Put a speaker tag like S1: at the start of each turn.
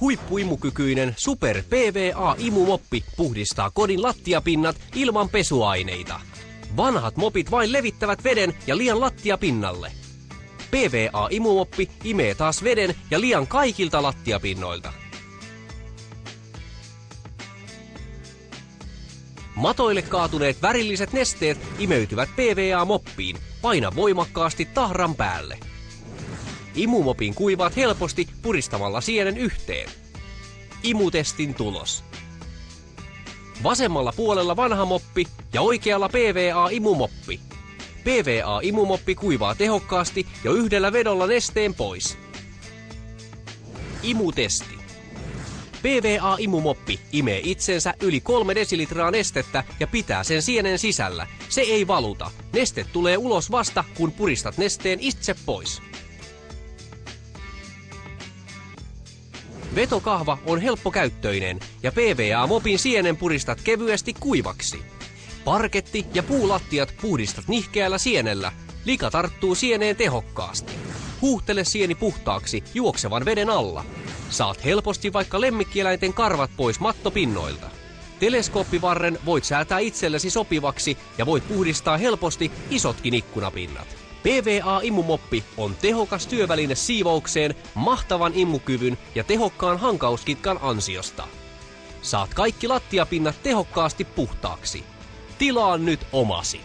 S1: Huippuimukykyinen Super PVA-imumoppi puhdistaa kodin lattiapinnat ilman pesuaineita. Vanhat mopit vain levittävät veden ja lian lattiapinnalle. PVA-imumoppi imee taas veden ja lian kaikilta lattiapinnoilta. Matoille kaatuneet värilliset nesteet imeytyvät PVA-moppiin. Paina voimakkaasti tahran päälle. Imumopin kuivaat helposti puristamalla sienen yhteen. Imutestin tulos. Vasemmalla puolella vanha moppi ja oikealla PVA-imumoppi. PVA-imumoppi kuivaa tehokkaasti jo yhdellä vedolla nesteen pois. Imutesti. PVA-imumoppi imee itsensä yli 3 desilitraa nestettä ja pitää sen sienen sisällä. Se ei valuta. Neste tulee ulos vasta, kun puristat nesteen itse pois. Vetokahva on helppokäyttöinen ja PVA-mopin sienen puristat kevyesti kuivaksi. Parketti ja puulattiat puhdistat nihkeällä sienellä. Lika tarttuu sieneen tehokkaasti. Huuhtele sieni puhtaaksi juoksevan veden alla. Saat helposti vaikka lemmikkieläinten karvat pois mattopinnoilta. Teleskooppivarren voit säätää itsellesi sopivaksi ja voit puhdistaa helposti isotkin ikkunapinnat. PVA-imumoppi on tehokas työväline siivoukseen mahtavan imukyvyn ja tehokkaan hankauskitkan ansiosta. Saat kaikki lattiapinnat tehokkaasti puhtaaksi. Tilaa nyt omasi.